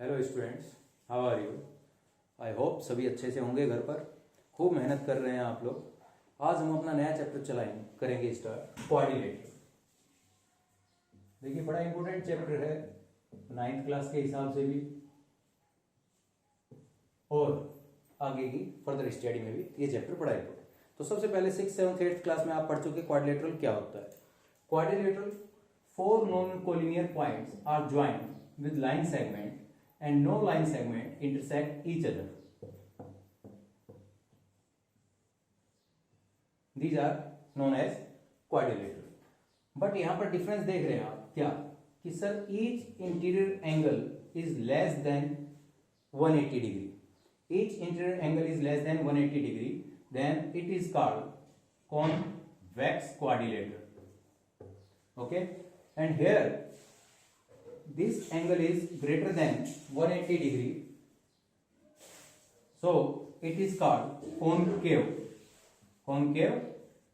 Hello students, how are you. I hope सभी अच्छे से होंगे, घर पर खूब मेहनत कर रहे हैं आप लोग। आज हम अपना नया चैप्टर करेंगे स्टार्ट, कोऑर्डिनेटर। देखिए, बड़ा इंपॉर्टेंट चैप्टर है 9th क्लास के हिसाब से भी और आगे की फर्दर स्टडी में भी ये चैप्टर बड़ा इंपॉर्टेंट। तो सबसे पहले 6th 7th 8th क्लास में आप पढ़ चुके क्वाड्रिलेटरल क्या होता है। Quadrilateral, 4 non-collinear points are joined with line segment and no line segment intersect each other. These are known as quadrilateral. But यहां पर डिफरेंस देख रहे हैं आप क्या, कि sir each interior angle is less than 180 degree. Each interior angle is less than 180 degree, then it is called convex quadrilateral. Okay, and here this angle is greater than 180 degree, so it is called concave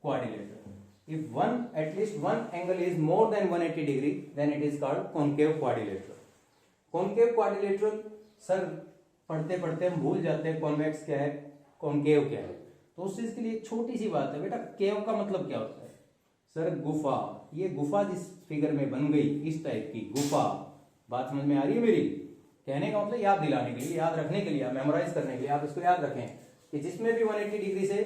quadrilateral. If at least one angle is more than 180 degree, then it is called concave quadrilateral. Concave quadrilateral sir पढ़ते पढ़ते हम भूल जाते हैं convex क्या है, concave क्या है। तो उस चीज के लिए एक छोटी सी बात है बेटा, केव का मतलब क्या होता है सर? गुफा। ये गुफा जिस फिगर में बन गई, इस टाइप की गुफा, बात समझ में आ रही है मेरी? कहने का मतलब याद दिलाने के लिए, याद रखने के लिए, मेमोराइज करने के लिए आप इसको याद रखें कि जिसमें भी 180 डिग्री से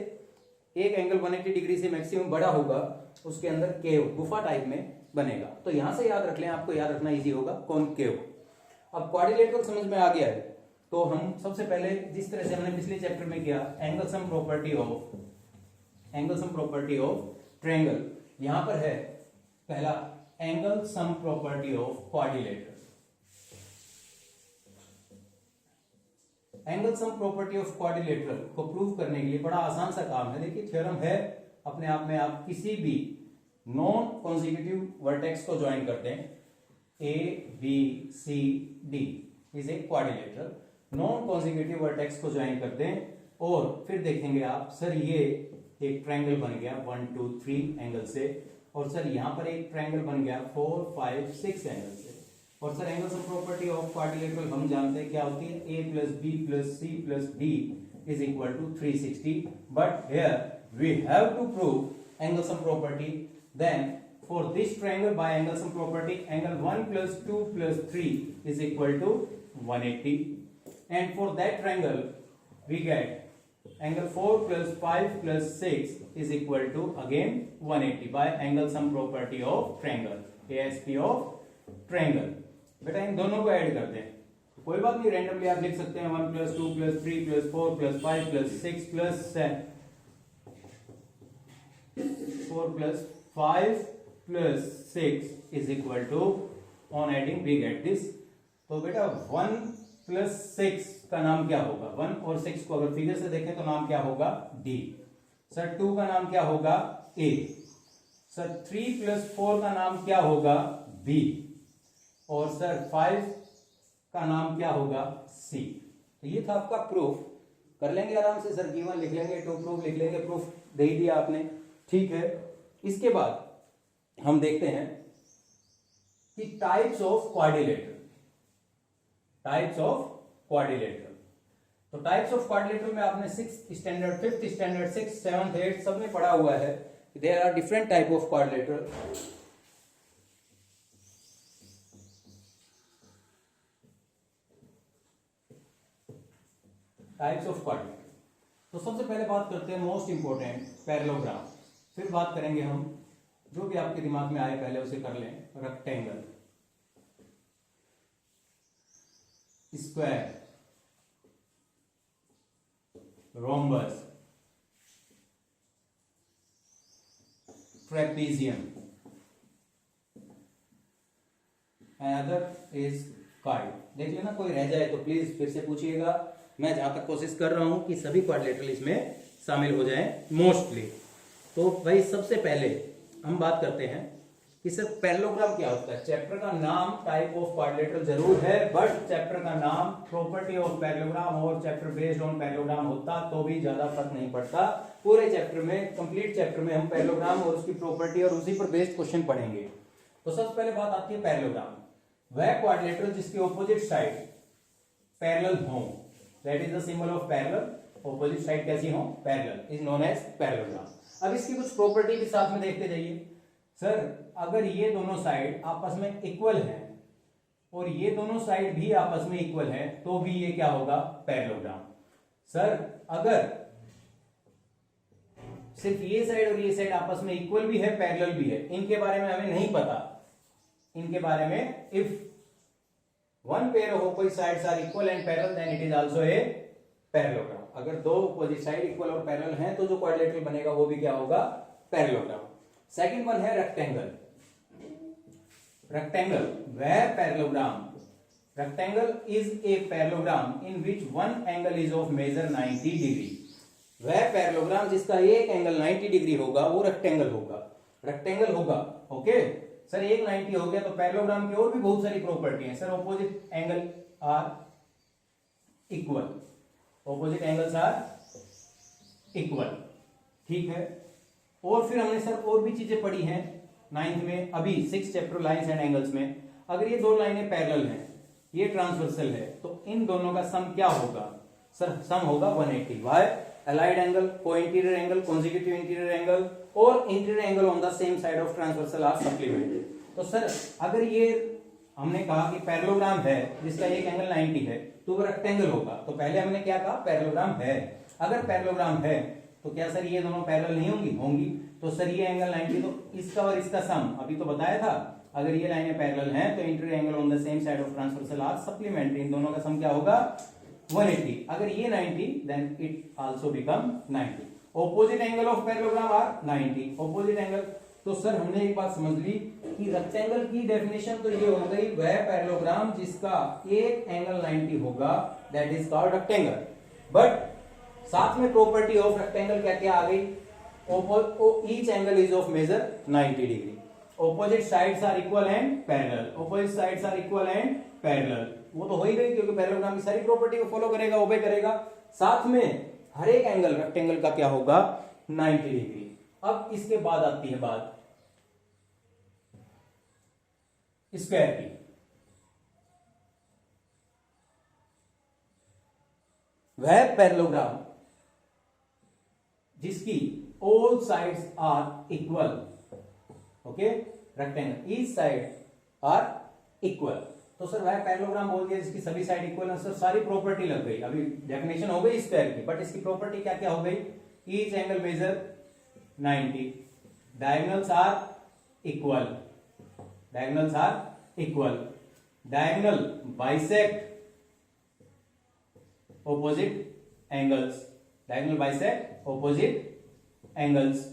एक एंगल 180 डिग्री से मैक्सिमम बड़ा होगा, उसके अंदर केव गुफा टाइप में बनेगा। तो यहां से याद रख लें, आपको याद रखना इजी होगा, कॉनकेव। अब क्वाड्रिलेटरल समझ में आ गया है, तो हम सबसे पहले जिस तरह से हमने पिछले चैप्टर में किया, angle sum property of triangle, यहां पर है पहला angle sum property of quadrilateral. Angle sum property of quadrilateral को प्रूव करने के लिए बड़ा आसान सा काम है। देखिए, थ्योरम है अपने आप में, आप किसी भी नॉन कॉन्जिक्यूटिव वर्टेक्स को ज्वाइन करते हैं, A B C D is a quadrilateral. Non consecutive vertex को ज्वाइन करते हैं और फिर देखेंगे आप, सर ये एक ट्रायंगल बन गया 1 2 3 एंगल से, और सर यहां पर एक ट्रायंगल बन गया 4 5 6 एंगल से। और sir angle sum property of quadrilateral हम जानते हैं क्या होती है, a plus B plus C plus D is equal to 360। But here we have to prove angle sum property, then for this triangle by angle sum property, angle 1 plus 2 plus 3 is equal to 180, and for that triangle we get angle 4 plus 5 plus 6 is equal to again 180 by angle sum property of triangle, ASP of triangle। बेटा इन दोनों को add करते हैं, कोई बात नहीं, randomly आप लिख सकते हैं 1 plus 2 plus 3 plus 4 plus 5 plus 6 plus 4 plus 5 plus 6 is equal to, on adding we get this। तो बेटा 1 प्लस 6 का नाम क्या होगा? 1 और 6 को अगर फिगर से देखें तो नाम क्या होगा? डी। सर 2 का नाम क्या होगा? ए। सर 3 प्लस 4 का नाम क्या होगा? बी। और सर 5 का नाम क्या होगा? सी। तो ये था आपका प्रूफ। कर लेंगे आराम से सर, गिवन लिख लेंगे, टू प्रूफ लिख लेंगे, प्रूफ दे ही दिया आपने, ठीक है। इसके बाद हम देखते हैं कि types of quadrilateral. Types of quadrilateral, तो टाइप्स ऑफ क्वाड्रिलेटरल में आपने 6th standard 5th standard 6th 7th 8th सब में पढ़ा हुआ है। There are different type of quadrilateral. Types of quadrilateral, तो सबसे पहले बात करते हैं मोस्ट इंपोर्टेंट, पैरेललोग्राम। फिर बात करेंगे हम, जो भी आपके दिमाग में आए पहले उसे कर लें, rectangle, square, rhombus, trapezium, other is called. देख लेना, कोई रह जाए तो प्लीज फिर से पूछिएगा। मैं जहां तक कोशिश कर रहा हूं कि सभी क्वाड्रिलेटरल इसमें शामिल हो जाएं मोस्टली। तो भाई सबसे पहले हम बात करते हैं कि सर पैरेललोग्राम क्या होता है। चैप्टर का नाम टाइप ऑफ क्वाड्रिलेटरल जरूर है, बट चैप्टर का नाम प्रॉपर्टी ऑफ पैरेललोग्राम और चैप्टर बेस्ड ऑन पैरेललोग्राम होता तो भी ज्यादा फर्क नहीं पड़ता। पूरे चैप्टर में, कंप्लीट चैप्टर में हम पैरेललोग्राम और उसकी प्रॉपर्टी और उसी पर बेस्ड क्वेश्चन पढ़ेंगे। तो सबसे पहले बात आती है पैरेललोग्राम, वह क्वाड्रिलेटरल जिसके ऑपोजिट साइड पैरेलल हो, that is the symbol of parallel, opposite side कैसी हो, parallel, is known as parallelogram. अब इसकी कुछ प्रॉपर्टी भी साथ में देखते जाइए। सर अगर ये दोनों साइड आपस में इक्वल है और ये दोनों साइड भी आपस में इक्वल है तो भी ये क्या होगा, पैरेललोग्राम। सर अगर सिर्फ ये साइड और ये साइड आपस में इक्वल भी है, पैरेलल भी है, इनके बारे में हमें नहीं पता, इनके बारे में if one pair of opposite sides are equal and parallel then it is also a parallelogram. अगर दो ऑपोजिट साइड इक्वल और पैरेलल हैं तो जो क्वाड्रिलेटरल बनेगा वो भी क्या होगा, पैरेललोग्राम। सेकंड वन है रेक्टेंगल। रेक्टेंगल वह parallelogram, rectangle is a parallelogram in which one angle is of measure 90 degree. वह पैरेललोग्राम जिसका एक एंगल 90 डिग्री होगा वो रेक्टेंगल होगा, रेक्टेंगल होगा। ओके सर, एक 90 हो गया तो पैरेललोग्राम की और भी बहुत सारी प्रॉपर्टी हैं। Sir opposite angle are equal, opposite angles are equal, ठीक है। और फिर हमने सर और भी चीजें पढ़ी हैं 9th में, अभी 6th chapter lines and angles में। अगर ये दो लाइनें पैरेलल हैं, ये ट्रांसवर्सल है, तो इन दोनों का सम क्या होगा, सर सम होगा 180। Why allied angle, co-interior angle, consecutive interior angle और interior angle on the same side of transversal are supplemented। तो सर अगर ये हमने कहा कि पैरेललोग्राम है जिसका एक एंगल 90 है तो वो रेक्टेंगल होगा, तो पहले हमने क्या कहा, पैरेललोग्राम है। अगर पैरेललोग्राम है तो क्या सर ये दोनों पैरेलल नहीं होंगी, होंगी। तो सर ये एंगल 90, तो इसका और इसका सम अभी तो बताया था, अगर ये लाइनें पैरेलल हैं तो interior angle on the same side of transversal are supplementary, इन दोनों का सम क्या होगा, 180। अगर ये 90 then it also become 90। Opposite angle of parallelogram are 90, opposite angle. तो सर हमने एक बात समझ ली कि रेक्टेंगल की डेफिनेशन तो ये हो गई, वह पैरेललोग्राम जिसका एक एंगल 90 होगा that is called rectangle. But साथ में प्रॉपर्टी ऑफ रेक्टेंगल क्या क्या आ गई, each angle is of measure 90 degree, opposite sides are equal and parallel, opposite sides are equal and parallel. वो तो हो ही गई क्योंकि पैरेललोग्राम की सारी प्रॉपर्टी को फॉलो करेगा, ओबे करेगा। साथ में हर एक एंगल रेक्टेंगल का क्या होगा, 90 डिग्री। अब इसके बाद आती है बात स्क्वायर की। वह पैरेललोग्राम जिसकी all sides are equal, okay, rectangle each side are equal. तो सर वह पैरेललोग्राम बोल दिया जिसकी सभी साइड इक्वल है। सर सारी प्रॉपर्टी लग गई, अभी डेफिनेशन हो गई स्क्वायर की, बट इसकी प्रॉपर्टी क्या क्या हो गई, each angle measure 90, diagonals are equal, diagonals are equal, diagonal bisect opposite angles, diagonal bisect opposite angles,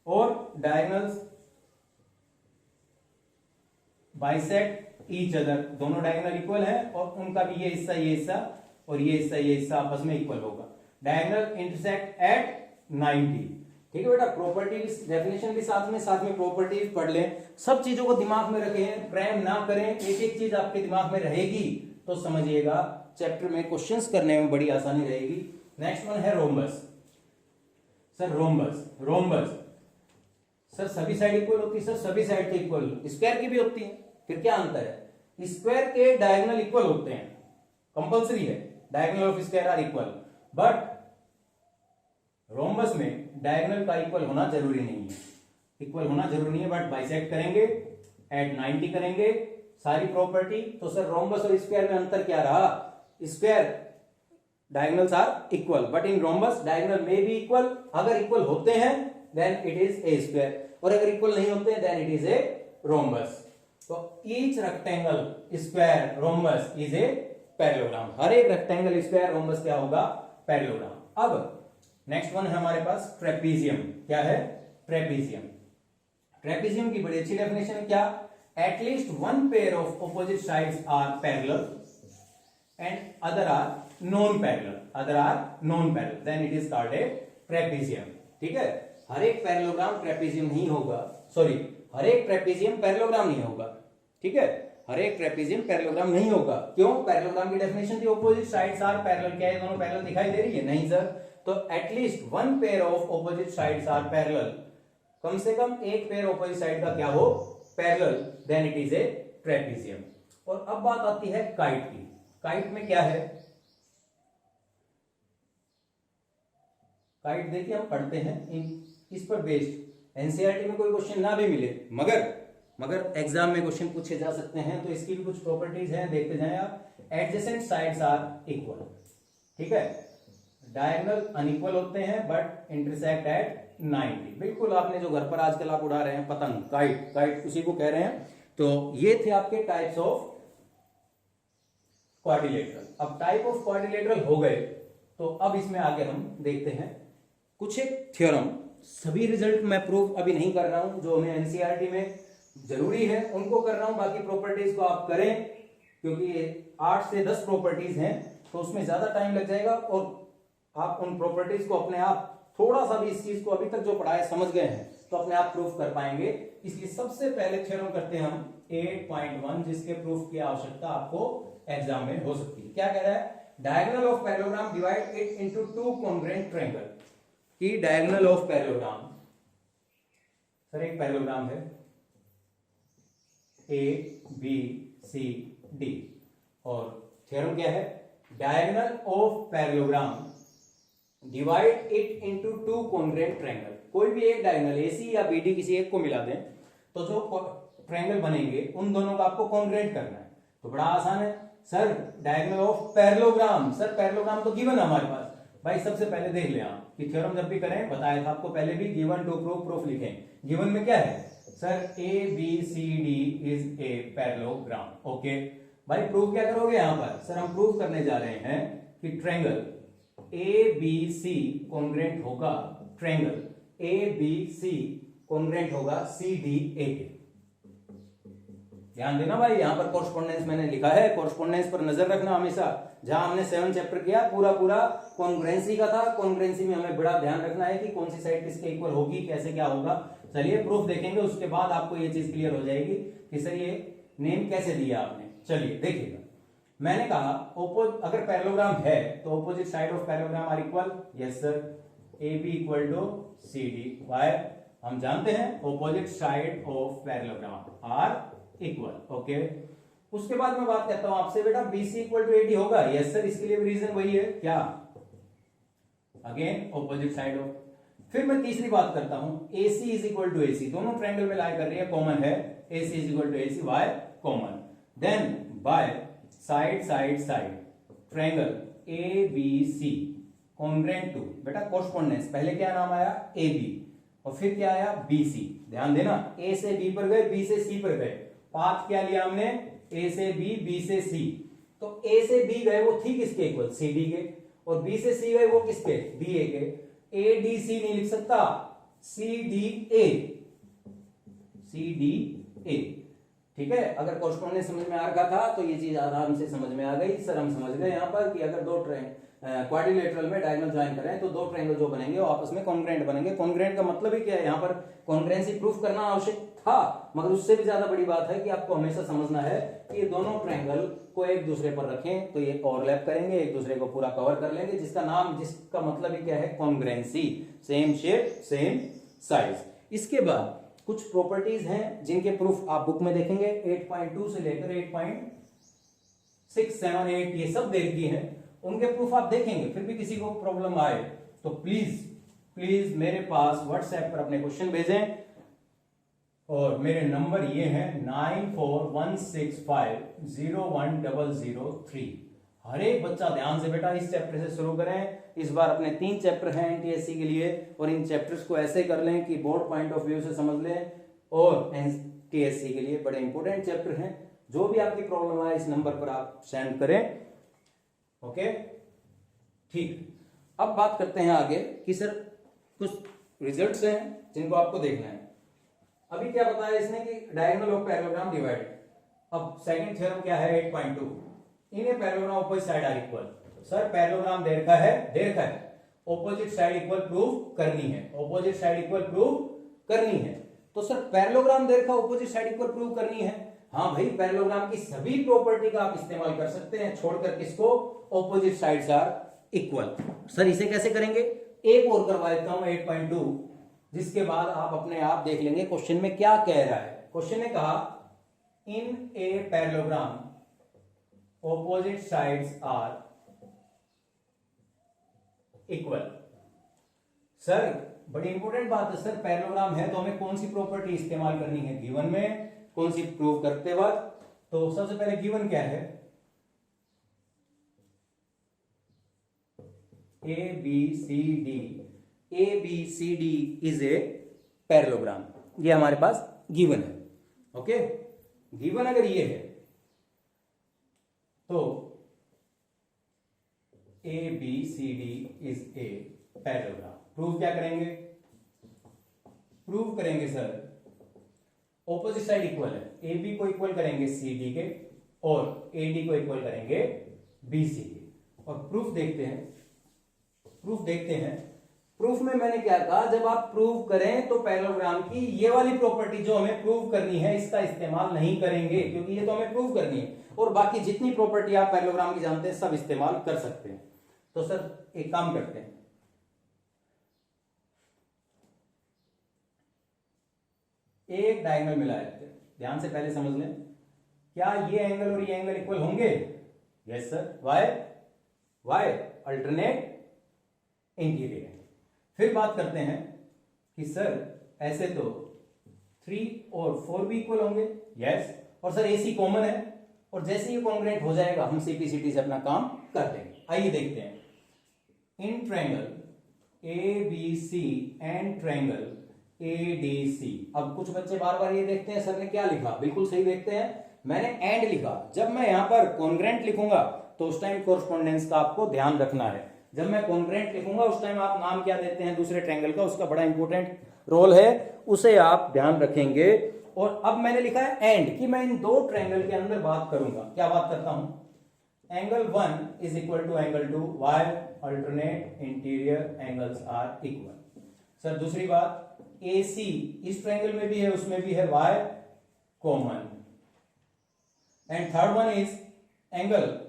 और डायगोनल्स बाइसेक्ट ईच अदर, दोनों डायगोनल इक्वल है और उनका भी ये हिस्सा और ये हिस्सा आपस में इक्वल होगा। डायगोनल इंटरसेक्ट एट 90, ठीक है बेटा। प्रॉपर्टी डेफिनेशन भी साथ में प्रॉपर्टी पढ़ लें, सब चीजों को दिमाग में रखें, प्रेम ना करें, एक एक चीज आपके दिमाग में रहेगी तो समझिएगा चैप्टर में क्वेश्चंस करने में बड़ी आसानी रहेगी। नेक्स्ट वन है रोम्बस। सर रोम्बस सर सभी साइड इक्वल होती है, सर सभी साइड के इक्वल, स्क्वायर की भी होती है, फिर क्या अंतर है, स्क्वायर के डायगोनल इक्वल होते हैं, कंपलसरी है, diagonal of square are equal, but rhombus में डायगोनल का इक्वल होना जरूरी नहीं है, इक्वल होना जरूरी नहीं है, बट बाइसेक्ट करेंगे एट 90 करेंगे, सारी प्रॉपर्टी। तो सर रोम्बस और स्क्वायर में अंतर क्या रहा, square diagonals are equal but in rhombus diagonal में भी इक्वल, अगर इक्वल होते हैं then it is a square, और अगर इक्वल नहीं होते then it is a rhombus. तो each rectangle square rhombus is a parallelogram, हर एक रेक्टेंगल स्क्वायर रोम्बस क्या होगा, पैरेललोग्राम। अब नेक्स्ट वन है हमारे पास ट्रेपीजियम। क्या है, ट्रेपीजियम। ट्रेपीजियम की बड़ी अच्छी डेफिनेशन है, क्या, at least one pair of opposite sides are parallel and other are non parallel, then it is called a trapezium. ठीक है, हर एक पैरेललोग्राम ट्रेपीजियम नहीं होगा, सॉरी हर एक ट्रेपीजियम पैरेललोग्राम नहीं होगा। ठीक है, हर एक ट्रेपीजियम पैरेललोग्राम नहीं होगा। क्यों, पैरेललोग्राम की डेफिनेशन थी ऑपोजिट साइड्स आर पैरेलल, क्या ये दोनों पैरेलल दिखाई दे रही है, नहीं सर। तो at least one pair of opposite sides are parallel, कम से कम एक पेयर ऑपोजिट साइड का क्या हो, parallel, then it is a trapezium. और अब बात आती है काइट की। काइट में क्या है, काइट देखिए हम पढ़ते हैं इस पर बेस्ड एनसीईआरटी में कोई क्वेश्चन ना भी मिले मगर एग्जाम में क्वेश्चन पूछे जा सकते हैं, तो इसकी भी कुछ प्रॉपर्टीज हैं, देखते जाएं आप। एडजेसेंट साइड्स आर इक्वल, ठीक है, डायगोनल अनइक्वल होते हैं बट इंटरसेक्ट एट 90। बिल्कुल आपने जो घर पर आजकल आप उड़ा रहे हैं पतंग, काइट उसी को कह रहे हैं। तो ये थे आपके टाइप्स ऑफ क्वाड्रिलेटरल। अब टाइप ऑफ क्वाड्रिलेटरल हो गए, तो अब इसमें आगे हम देखते हैं कुछ एक थ्योरम। सभी रिजल्ट मैं प्रूव अभी नहीं कर रहा हूं, जो हमें एनसीईआरटी में जरूरी है उनको कर रहा हूं, बाकी प्रॉपर्टीज को आप करें, क्योंकि 8 से 10 प्रॉपर्टीज हैं तो उसमें ज्यादा टाइम लग जाएगा, और आप उन प्रॉपर्टीज को अपने आप थोड़ा सा भी इस चीज को अभी तक जो पढ़ाया समझ गए हैं तो अपने आप प्रूफ कर पाएंगे। इसलिए सबसे पहले थ्योरम करते हैं हम 8.1, जिसके प्रूफ की आवश्यकता आपको एग्जाम में हो सकती है। क्या कह रहा है? Diagonal of parallelogram divide it into two congruent triangle. की डायगोनल ऑफ पैरेललोग्राम, सर एक पैरेललोग्राम है ए बी सी डी, और थ्योरम क्या है? Diagonal of parallelogram divide it into two congruent triangle. कोई भी एक डायगोनल एसी या बीडी किसी एक को मिला दें तो जो ट्रायंगल बनेंगे उन दोनों का आपको कॉन्ग्रुएंट करना है। तो बड़ा आसान है sir, diagonal of parallelogram. Sir parallelogram तो गिवन है हमारे पास। भाई सबसे पहले देख ले आप कि थ्योरम जब भी करें, बताया था आपको पहले भी, गिवन टू प्रूफ, प्रूफ लिखें। गिवन में क्या है sir? A B C D is a parallelogram. Okay भाई, प्रूफ क्या करोगे यहां पर? सर हम प्रूफ करने जा रहे हैं कि triangle A B C congruent होगा, triangle A B C congruent होगा सी डी ए के। ध्यान देना भाई, यहां पर कॉरस्पॉन्डेंस मैंने लिखा है, कॉरस्पॉन्डेंस पर नजर रखना हमेशा। जहां हमने 7 चैप्टर किया पूरा कॉन्ग्रुएंसी का था, कॉन्ग्रुएंसी में हमें बड़ा ध्यान रखना है कि कौन सी साइड किसके इक्वल होगी, कैसे क्या होगा। चलिए प्रूफ देखेंगे, उसके बाद आपको ये चीज क्लियर हो जाएगी कि सर ये नेम कैसे दिया आपने। चलिए देखिएगा, मैंने कहा अगर पैरेललोग्राम है तो opposite side of parallelogram are equal. Yes sir, A B equal to C D. Why? हम जानते हैं opposite side of parallelogram are equal. Okay, उसके बाद मैं बात करता हूं आपसे, बेटा बीसी इक्वल टू एडी होगा। यस सर, इसके लिए भी रीजन वही है, क्या? Again opposite side of. फिर मैं तीसरी बात करता हूं, AC is equal to AC, दोनों ट्रायंगल में लाई कर रही है, कॉमन है, AC is equal to AC, why common. Then by side side side triangle ABC congruent to, बेटा कॉरस्पॉन्डेंस, पहले क्या नाम आया? AB, और फिर क्या आया? BC। ध्यान देना, A से B पर गए, B से C पर गए, पाथ क्या लिया हमने? A से B, B से C। तो A से B गए वो थी किसके इक्वल? CD के, और B से C गए वो किसके? DA के। ADC नहीं लिख सकता, CDA, CDA, ठीक है। अगर कॉरस्पॉन्डेंस समझ में आ रहा था तो ये चीज आराम से समझ में आ गई। सर हम समझ गए यहाँ पर कि अगर दो क्वाड्रिलेटरल में डायगोनल ज्वाइन करें तो दो ट्रायंगल जो बनेंगे वो आपस में कॉन्ग्रुएंट बनेंगे। कॉन्ग्रुएंट का मतलब ही क्या है? यहाँ पर कॉन्ग्रुएंसी प्रूफ करना आवश्यक था, मगर उससे भी ज्यादा बड़ी बात है कि आपको हमेशा समझना है कि ये दोनों ट्रायंगल को एक दूसरे पर रखें तो ये ओवरलैप करेंगे, एक दूसरे को पूरा कवर कर लेंगे, जिसका मतलब ही क्या है? Congruency, same shape same size. इसके बाद कुछ प्रॉपर्टीज हैं जिनके प्रूफ आप बुक में देखेंगे, 8.2 से लेकर 8.6, 7, 8 ये सब दे दिए हैं, उनके प्रूफ आप देखेंगे। फिर भी किसी को प्रॉब्लम आए तो प्लीज मेरे पास व्हाट्सएप पर अपने क्वेश्चन भेजें, और मेरे नंबर ये हैं 9416501003। हर एक बच्चा ध्यान से बेटा इस चैप्टर से शुरू करें। इस बार अपने 3 चैप्टर हैं NTSC के लिए, और इन चैप्टर्स को ऐसे कर लें कि बोर्ड पॉइंट ऑफ व्यू से समझ लें, और NTSC के लिए बड़े इंपॉर्टेंट चैप्टर हैं। जो भी आपकी प्रॉब्लम आए इस नंबर पर आप सेंड करें। ओके ठीक, अब बात करते हैं आगे कि सर कुछ रिजल्ट्स हैं जिनको आपको देखना है। अभी क्या बताया इसने कि डायगोनल ऑफ पैरेललोग्राम डिवाइड। अब सेकंड थ्योरम क्या है? 8.2, in a parallelogram opposite side are equal. Sir parallelogram दे रखा है, ऑपोजिट साइड इक्वल प्रूव करनी है, ऑपोजिट साइड इक्वल प्रूव करनी है। तो सर पैरेललोग्राम दे रखा, ऑपोजिट साइड इक्वल प्रूव करनी है। हाँ भाई, पैरेललोग्राम की सभी प्रॉपर्टी का आप इस्तेमाल कर सकते हैं, छोड़कर किसको? Opposite sides are equal. Sir इसे कैसे करेंगे? एक और करवा देता हूं 8.2, जिसके बाद आप अपने आप देख लेंगे क्वेश्चन में क्या कह रहा है। क्वेश्चन ने कहा in a parallelogram opposite sides are equal। Sir बड़ी इंपॉर्टेंट बात है सर, पैरेललोग्राम है तो हमें कौन सी प्रॉपर्टी इस्तेमाल करनी है गिवन में, कौन सी प्रूव करते वक्त? तो सबसे पहले गिवन क्या है, A B C D is a parallelogram, ये हमारे पास गिवन है। ओके, गिवन अगर ये है तो A B C D is a parallelogram. Prove क्या करेंगे? प्रूव करेंगे सर ऑपोजिट साइड इक्वल है, ए बी को इक्वल करेंगे सी डी के और ए डी को इक्वल करेंगे बी सी के। और प्रूफ देखते हैं, प्रूफ में मैंने क्या कहा, जब आप प्रूव करें तो पैरेललोग्राम की ये वाली प्रॉपर्टी जो हमें प्रूव करनी है इसका इस्तेमाल नहीं करेंगे, क्योंकि ये तो हमें प्रूव करनी है, और बाकी जितनी प्रॉपर्टी आप पैरेललोग्राम की जानते हैं सब इस्तेमाल कर सकते हैं। तो सर एक काम करते हैं, एक डायगोनल मिला लेते हैं, ध्यान से पहले समझ लें, क्या ये एंगल और ये एंगल इक्वल होंगे? Yes sir, why alternate interior. फिर बात करते हैं कि सर ऐसे तो 3 और 4 भी इक्वल होंगे, यस, और सर AC कॉमन है, और जैसे ये कॉन्ग्रुएंट हो जाएगा हम CPCT से अपना काम कर देंगे। आइए देखते हैं, in triangle ABC and triangle ADC। अब कुछ बच्चे बार बार ये देखते हैं सर ने क्या लिखा, बिल्कुल सही देखते हैं, मैंने एंड लिखा। जब मैं यहां पर कॉन्ग्रुएंट लिखूंगा तो उस टाइम कोरस्पोंडेंस का आपको ध्यान रखना है। जब मैं कॉन्ग्रुएंट लिखूंगा उस टाइम आप नाम क्या देते हैं दूसरे ट्रायंगल का, उसका बड़ा इंपॉर्टेंट रोल है, उसे आप ध्यान रखेंगे। और अब मैंने लिखा है एंड, कि मैं इन दो ट्रायंगल के अंदर बात करूंगा। क्या बात करता हूं? Angle 1 is equal to angle 2, why alternate interior angles are equal. Sir दूसरी बात, AC इस ट्रायंगल में भी है उसमें भी है, why common. And third one is angle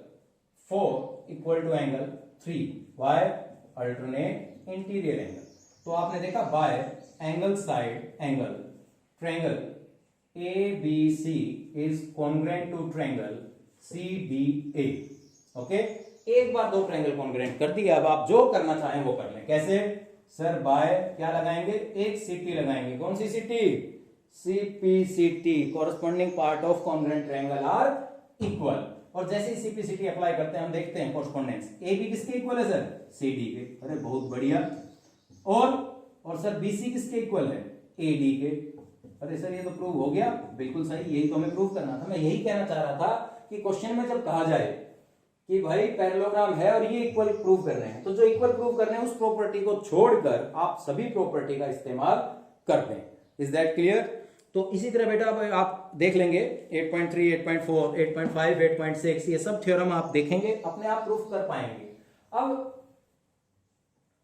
4 equal to angle 3, why alternate interior angle. तो आपने देखा by angle side angle triangle ABC is congruent to triangle CDA। Okay, एक बार दो ट्रायंगल कॉन्ग्रुएंट कर दिया, अब आप जो करना चाहें वो कर लें। कैसे? सर बाय क्या लगाएंगे, एक CT लगाएंगे। कौन सी CT? CPCT, corresponding part of congruent triangle are equal. और जैसे ही CPCT अप्लाई करते हैं हम देखते हैं कॉरेस्पॉन्डेंस, AB किसके इक्वल है सर? CD के। अरे बहुत बढ़िया। और सर BC किसके इक्वल है? AD के। अरे सर ये तो प्रूव हो गया, बिल्कुल सही, यही तो हमें प्रूव करना था। मैं यही कहना चाह रहा था कि क्वेश्चन में जब कहा जाए कि भाई पैरेललोग्राम है और ये इक्वल प्रूव कर रहे हैं, तो जो इक्वल प्रूव कर रहे हैं उस प्रॉपर्टी को छोड़कर आप सभी प्रॉपर्टी का इस्तेमाल करते हैं। Is that clear? तो इसी तरह बेटा आप देख लेंगे 8.3, 8.4, 8.5, 8.6 ये सब थ्योरम आप देखेंगे, अपने आप प्रूफ कर पाएंगे। अब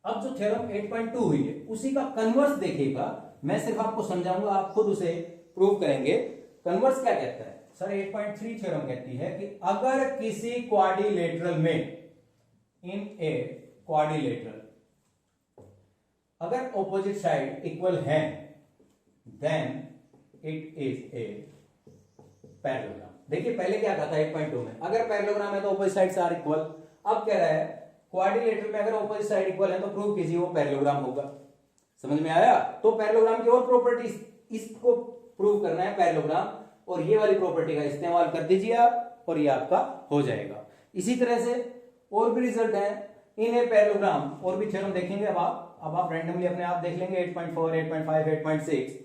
जो थ्योरम 8.2 हुई है उसी का कन्वर्स देखिएगा, मैं सिर्फ आपको समझाऊंगा, आप खुद उसे प्रूव करेंगे। कन्वर्स क्या कहता है? सर 8.3 थ्योरम कहती है कि अगर किसी क्वाड्रिलेटरल में, इन ए क्वाड्रिलेटरल, अगर ऑपोजिट साइड इक्वल है then it is a parallelogram. देखिए पहले क्या कहा था 8.2 में, अगर पैरेललोग्राम है तो ऑपोजिट साइड्स आर इक्वल। अब कह रहा है क्वाड्रिलेटरल में अगर ऑपोजिट साइड इक्वल है तो प्रूव कीजिए वो पैरेललोग्राम होगा। समझ में आया? तो पैरेललोग्राम की और प्रॉपर्टीज, इसको प्रूव करना है पैरेललोग्राम, और ये वाली प्रॉपर्टी का इस्तेमाल कर दीजिए आप और ये आपका हो जाएगा। इसी तरह से और भी रिजल्ट है इन ए पैरेललोग्राम, और भी थ्योरम देखेंगे। अब आप रैंडमली अपने आप देख लेंगे 8.4, 8.5, 8.6,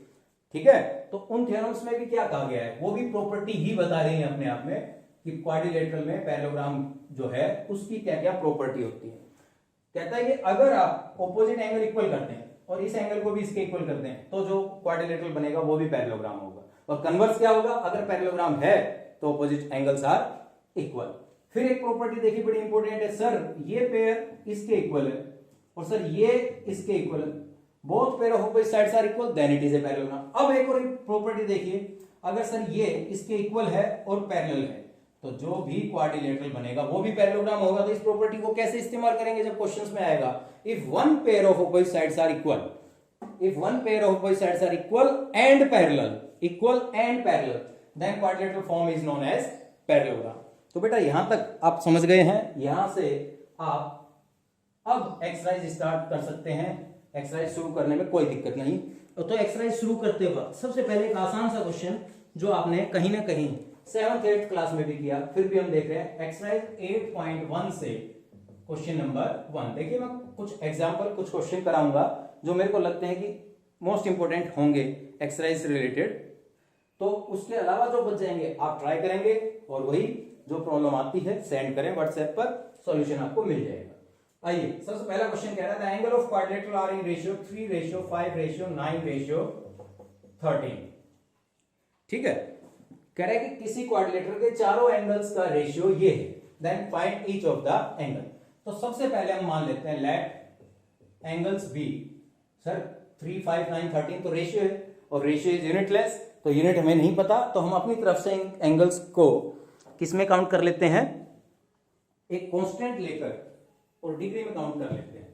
ठीक है। तो उन थ्योरम्स में भी क्या कहा गया है, वो भी प्रॉपर्टी ही बता रही है अपने आप में कि क्वाड्रिलेटरल में पैरेललोग्राम जो है उसकी क्या क्या प्रॉपर्टी होती है। कहता है कि अगर आप ऑपोजिट एंगल इक्वल करते हैं और इस एंगल को भी इसके इक्वल करते हैं तो जो क्वाड्रिलेटरल बनेगा वो भी पैरेललोग्राम होगा। और कन्वर्स क्या होगा, अगर पैरेललोग्राम है तो ऑपोजिट एंगल्स आर इक्वल। फिर एक प्रॉपर्टी देखिए बड़ी इंपॉर्टेंट है, सर ये पेयर इसके इक्वल है और सर ये इसके इक्वल है, both pair of opposite sides are equal then it is a parallelogram. अब एक और प्रॉपर्टी देखिए, अगर सर ये इसके इक्वल है और पैरेलल है तो जो भी क्वाड्रिलेटरल बनेगा वो भी पैरेललोग्राम होगा। तो इस प्रॉपर्टी को कैसे इस्तेमाल करेंगे जब क्वेश्चंस में आएगा, if one pair of opposite sides are equal, if one pair of opposite sides are equal and parallel then quadrilateral form is known as parallelogram। तो बेटा यहां तक आप समझ गए हैं, यहां से आप अब एक्सरसाइज स्टार्ट कर सकते हैं। एक्सरसाइज शुरू करने में कोई दिक्कत नहीं। तो एक्सरसाइज शुरू करते वक्त सबसे पहले एक आसान सा क्वेश्चन जो आपने कहीं ना कहीं 7th 8th क्लास में भी किया, फिर भी हम देख रहे हैं एक्सरसाइज 8.1 से क्वेश्चन नंबर 1। देखिए मैं कुछ एग्जांपल, कुछ क्वेश्चन कराऊंगा जो मेरे को लगते हैं कि मोस्ट इंपोर्टेंट होंगे एक्सरसाइज से रिलेटेड। तो उसके अलावा जो बच जाएंगे आप ट्राई करेंगे और वही जो प्रॉब्लम आती है सेंड करें व्हाट्सएप पर, सॉल्यूशन आपको मिल जाएगा। आइए सबसे पहला क्वेश्चन कह रहा है angle of quadrilateral are in ratio 3:5:9:13। ठीक है, कह रहा है कि किसी क्वाड्रिलेटरल के चारों एंगल्स का रेशियो ये है, then find each of the angle. तो सबसे पहले हम मान लेते हैं लेट एंगल्स बी, सर 3, 5, 9, 13 तो रेशियो है और रेशियो इज यूनिटलेस, तो यूनिट हमें नहीं पता, तो हम अपनी तरफ से एंगल्स को किसमें काउंट कर लेते हैं, एक कांस्टेंट लेकर और डिग्री में काउंट कर लेते हैं।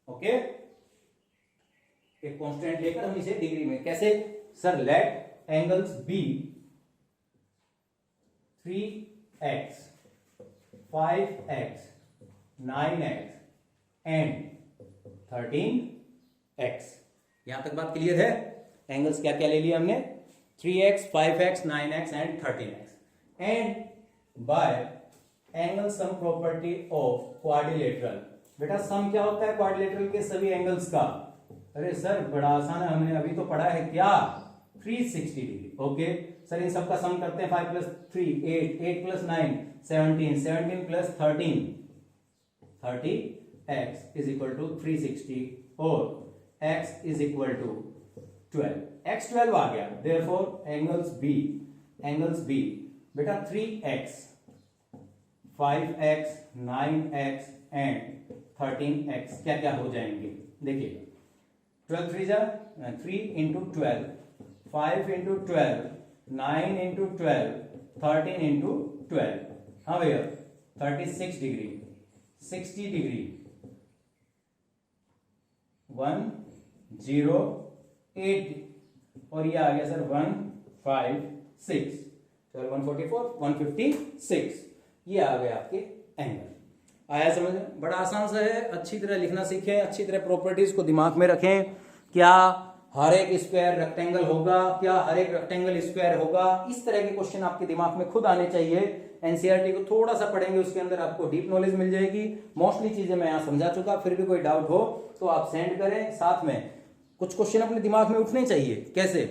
ओके, एक कांस्टेंट लेकर हम इसे डिग्री में कैसे, sir let angles be 3x 5x 9x and 13x। यहां तक बात क्लियर है? एंगल्स क्या क्या ले लिया हमने, 3x 5x 9x and 13x, and bye angle sum property of quadrilateral. बेटा सम क्या होता है क्वाड्रिलेटरल के सभी एंगल्स का? अरे सर बड़ा आसान है, हमने अभी तो पढ़ा है क्या, 360 डिग्री। ओके सर, इन सब का सम करते हैं, 5 + 3 8, 8 + 9 17, 17 + 13 30x इज इक्वल टू 360 और x is equal to 12, x 12 आ गया। देयरफॉर एंगल्स बी बेटा 3x 5x 9x and 13x क्या क्या हो जाएंगे, देखिए 12 3 जा 3 × 12, 5 × 12, 9 × 12, 13 × 12। हाँ भैया 36 डिग्री, 60 डिग्री, 108 और ये आ गया सर 156, 12 144 156, ये आ गए आपके एंगल। आया समझ में? बड़ा आसान सा है, अच्छी तरह लिखना सीखें, अच्छी तरह प्रॉपर्टीज को दिमाग में रखें। क्या हर एक स्क्वायर रेक्टेंगल होगा, क्या हर एक रेक्टेंगल स्क्वायर होगा, इस तरह के क्वेश्चन आपके दिमाग में खुद आने चाहिए। एनसीईआरटी को थोड़ा सा पढ़ेंगे, उसके अंदर आपको डीप नॉलेज मिल जाएगी। मोस्टली चीजें मैं यहाँ समझा चुका, फिर भी कोई डाउट हो तो आप सेंड करें। साथ में कुछ क्वेश्चन अपने दिमाग में उठने चाहिए। कैसे?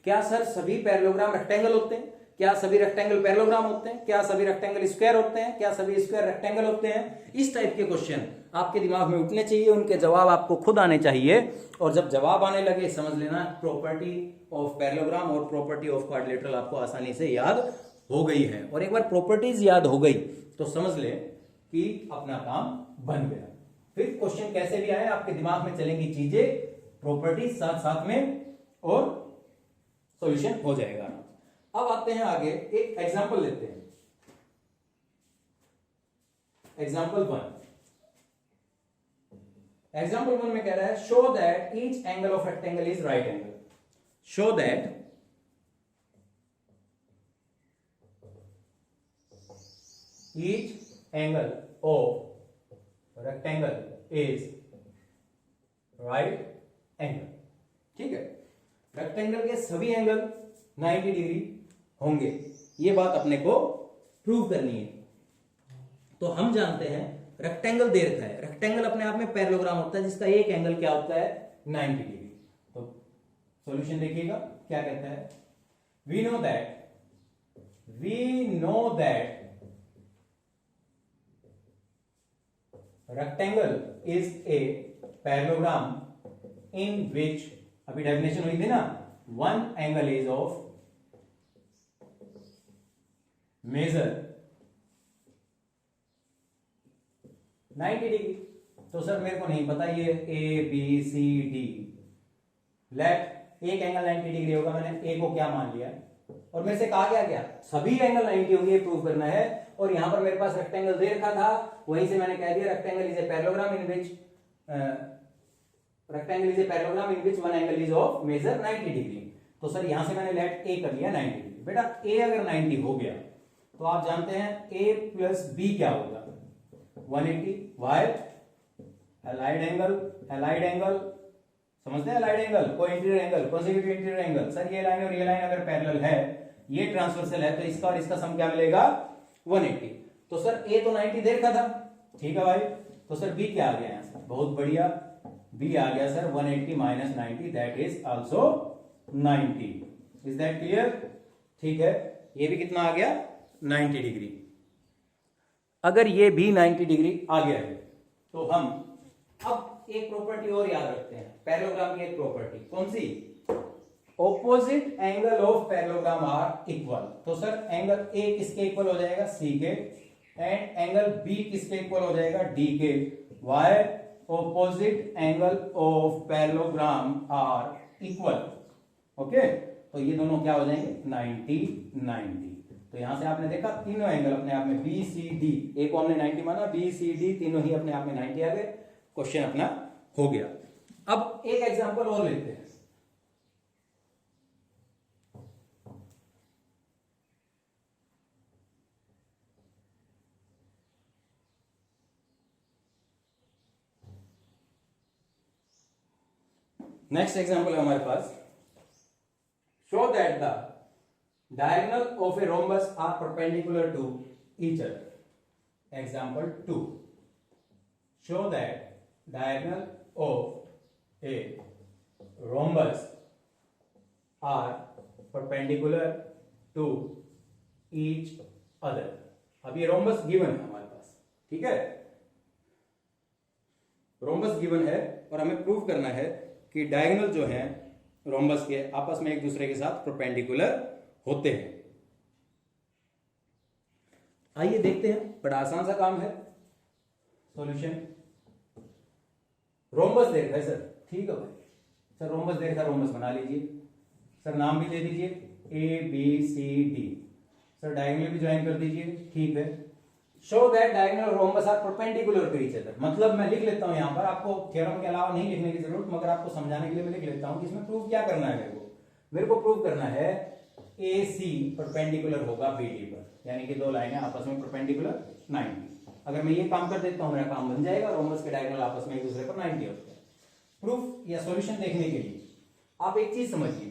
क्या सर सभी पैरेललोग्राम रेक्टेंगल होते हैं? क्या सभी रेक्टेंगल पैरेललोग्राम होते हैं? क्या सभी रेक्टेंगल स्क्वायर होते हैं? क्या सभी स्क्वायर रेक्टेंगल होते हैं? इस टाइप के क्वेश्चन आपके दिमाग में उठने चाहिए, उनके जवाब आपको खुद आने चाहिए। और जब जवाब आने लगे समझ लेना प्रॉपर्टी ऑफ पैरेललोग्राम और प्रॉपर्टी ऑफ क्वाड्रिलेटरल आपको आसानी से याद हो गई है। और एक बार प्रॉपर्टीज याद हो गई तो समझ ले कि अपना काम बन गया। फिर क्वेश्चन कैसे भी आए आपके दिमाग में चलेंगी चीजें, प्रॉपर्टीज साथ साथ में, और सॉल्यूशन हो जाएगा। अब आते हैं आगे, एक एग्जांपल लेते हैं। एग्जांपल 1 में कह रहा है show that each angle of rectangle is right angle. Show that each angle of rectangle is right angle. ठीक है, रेक्टेंगल के सभी एंगल 90 डिग्री होंगे, ये बात अपने को प्रूव करनी है। तो हम जानते हैं रेक्टेंगल दे रखा है, रेक्टेंगल अपने आप में पैरेललोग्राम होता है जिसका एक एंगल क्या होता है, 90 डिग्री। तो सॉल्यूशन देखिएगा क्या कहता है, we know that rectangle is a parallelogram in which, अभी डेफिनेशन हुई थी ना, one angle is of measure 90 degree. तो सर मेरे को नहीं पता ये A B C D, let एक एंगल 90 डिग्री होगा, मैंने ए को क्या मान लिया और मेरे से कहा गया सभी एंगल 90 होंगे, प्रूव करना है। और यहां पर मेरे पास रेक्टेंगल दे रखा था, वहीं से मैंने कह दिया rectangle is a parallelogram in which one angle is of measure 90 degree. तो सर यहां से मैंने लेट ए कर लिया 90 डिग्री। बेटा ए अगर 90 हो गया तो आप जानते हैं ए प्लस बी क्या होगा, 180। वाई? एलाइड एंगल समझते हैं अलाइड एंगल, को interior angle, consecutive interior angle. Sir ये लाइन और ये लाइन अगर पैरेलल है, ये ट्रांसवर्सल है, तो इसका और इसका सम क्या मिलेगा 180। तो सर ए तो 90 दे रखा था, ठीक है भाई, तो सर बी क्या आ गया यहाँ से, बहुत बढ़िया, बी आ गया sir 180 minus 90 that is also 90। Is that clear? ठीक है, ये भी कितना आ गया 90 डिग्री। अगर ये भी 90 डिग्री आ गया है तो हम अब एक प्रॉपर्टी और याद रखते हैं, पैरेललोग्राम की एक प्रॉपर्टी, कौन सी? Opposite angle of parallelogram are equal. तो सर एंगल ए किसके इक्वल हो जाएगा? सी के, एंड एंगल बी किसके इक्वल हो जाएगा? डी के। Why? Opposite angle of parallelogram are equal. Okay, तो ये दोनों क्या हो जाएंगे 90 90। तो यहां से आपने देखा तीनों एंगल अपने आप में बी सी डी, एक को हमने 90 माना, बी सी डी तीनों ही अपने आप में 90 आ गए, क्वेश्चन अपना हो गया। अब एक एग्जांपल और लेते हैं। नेक्स्ट एग्जांपल है हमारे पास, show that the diagonal of a rhombus are perpendicular to each other. Example 2. Show that diagonal of a rhombus are perpendicular to each other. अब ये rhombus given है हमारे पास, ठीक है, rhombus given है और हमें प्रूव करना है कि diagonal जो है rhombus के आपस में एक दूसरे के साथ perpendicular होते हैं। आइए देखते हैं, बड़ा आसान सा काम है। सॉल्यूशन, रोम्बस देख रहा है सर, ठीक है भाई, सर रोम्बस देख रहा है, रोम्बस बना लीजिए सर, नाम भी दे दीजिए A B C D, sir diagonal भी ज्वाइन कर दीजिए, ठीक है। Show that diagonal rhombus are perpendicular to each other, मतलब मैं लिख लेता हूं यहां पर, आपको थ्योरम के अलावा नहीं लिखने की जरूरत, मगर आपको समझाने के लिए मैं लिख लेता हूं कि इसमें प्रूव क्या करना है। मेरे को प्रूव करना है ए सी परपेंडिकुलर होगा बी डी पर, यानी कि दो लाइनें आपस में परपेंडिकुलर 90। अगर मैं ये काम कर देता हूं, मेरा काम बन जाएगा, रोम्बस के डायगोनल आपस में एक दूसरे पर 90 होते हैं। प्रूफ या सॉल्यूशन देखने के लिए आप एक चीज समझिए,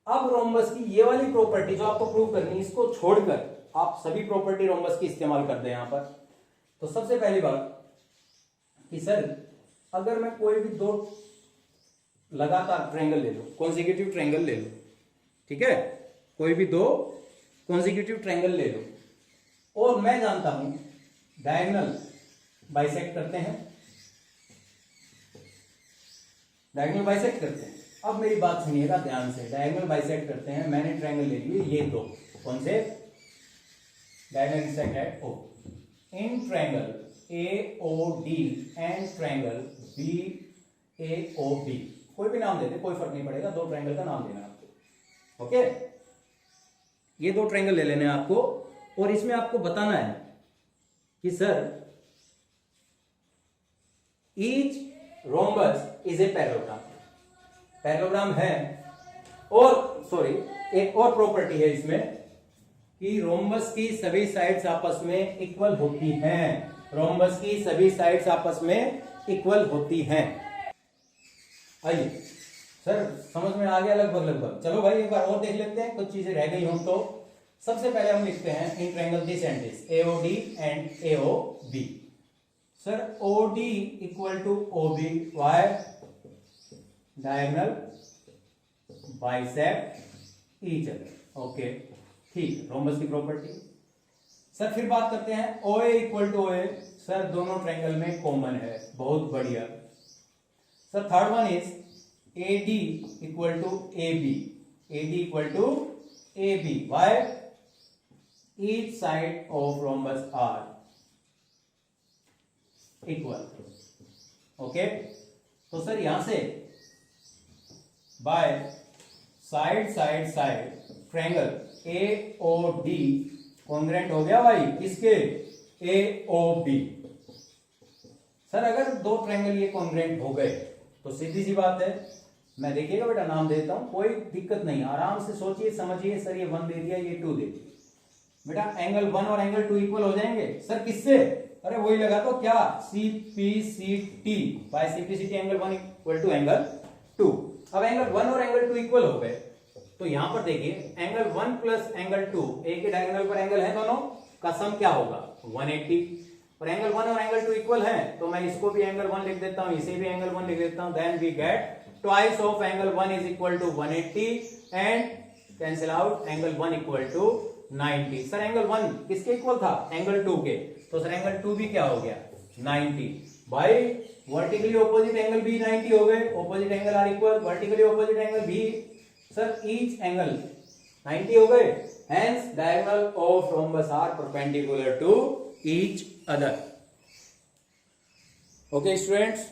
अब रोम्बस की ये वाली प्रॉपर्टी जो आपको प्रूव करनी है, इसको छोड़कर आप सभी प्रॉपर्टी रोम्बस की इस्तेमाल कर दें यहां पर। तो सबसे पहली बात कि सर अगर मैं कोई भी दो लगातार ट्रायंगल ले लूं, कॉन्सेक्यूटिव ट्रायंगल ले लूं, ठीक है, कोई भी दो कॉन्सेक्यूटिव ट्रायंगल ले लो और मैं जानता हूं डायगोनल बाइसेक्ट करते हैं, डायगोनल बाइसेक्ट करते हैं। अब मेरी बात सुनिएगा ध्यान से, डायगोनल बाइसेक्ट करते हैं, मैंने ट्रायंगल ले लिए ये दो, कौन से? Diagonal intersect at O, in triangle A O D and triangle B A O B, कोई भी नाम देते, कोई फर्क नहीं पड़ेगा, दो ट्रायंगल का नाम देना आपको। ओके, ये दो ट्रायंगल ले लेने आपको और इसमें आपको बताना है कि sir each rhombus is a parallelogram, parallelogram है। और सॉरी, एक और प्रॉपर्टी है इसमें कि रोम्बस की सभी साइड्स आपस में इक्वल होती हैं, रोम्बस की सभी साइड्स आपस में इक्वल होती हैं। आइए सर समझ में आ गया लगभग। चलो भाई एक बार और देख लेते हैं, कुछ चीजें रह गई हों तो। सबसे पहले हम लिखते हैं in triangle this and this, AOD and AOB। Sir OD equal to OB, why? Diagonal bisect each other. Okay ठीक, रोम्बस की प्रॉपर्टी। सर फिर बात करते हैं OA equal to OA, sir दोनों ट्रायंगल में कॉमन है, बहुत बढ़िया। Sir third one is AD equal to AB, AD equal to AB, why? Each side of rhombus are equal. Okay, तो सर यहां से by side side side triangle AOD congruent हो गया भाई किसके? AOB। सर अगर दो ट्रायंगल ये कॉन्ग्रुएंट हो गए तो सीधी सी बात है, मैं देखिएगा बेटा नाम देता हूं, कोई दिक्कत नहीं, आराम से सोचिए समझिए। सर ये 1 दे दिया, ये 2 दे दिया, बेटा एंगल 1 और एंगल 2 इक्वल हो जाएंगे। सर किससे? अरे वही लगा तो क्या, CPCT, by CPCT angle 1 equal to angle 2। अब एंगल 1 और एंगल 2 इक्वल हो गए, तो यहां पर देखिए एंगल 1 प्लस एंगल 2, एक ही डायगोनल पर एंगल है, दोनों का सम क्या होगा 180। और एंगल 1 और एंगल 2 इक्वल है, तो मैं इसको भी एंगल 1 लिख देता हूं, इसे भी एंगल 1 लिख देता हूं। Then we get twice of angle 1 is equal to 180 and cancel out angle 1 equal to 90। Sir angle 1 किसके इक्वल था, एंगल 2 के, तो सर एंगल 2 भी क्या हो गया 90। भाई वर्टिकली ऑपोजिट एंगल भी 90 हो गए, opposite angle are equal, vertically opposite angle भी सर ईच एंगल 90 हो गए, hence diagonal of rhombus are perpendicular to each other. Okay students,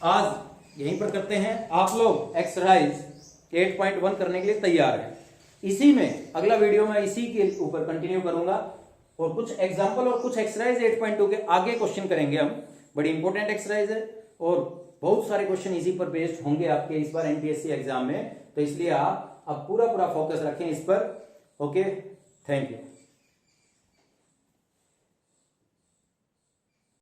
आज यहीं पर करते हैं। आप लोग एक्सरसाइज 8.1 करने के लिए तैयार हैं। इसी में अगला वीडियो में इसी के ऊपर कंटिन्यू करूंगा और कुछ एग्जांपल और कुछ एक्सरसाइज 8.2 के आगे क्वेश्चन करेंगे हम। बड़ी इंपॉर्टेंट एक्सरसाइज है और बहुत सारे क्वेश्चन इसी पर बेस्ड होंगे आपके इस बार एनटीएससी एग्जाम में, तो इसलिए आप अब पूरा फोकस रखें इस पर। Okay, thank you.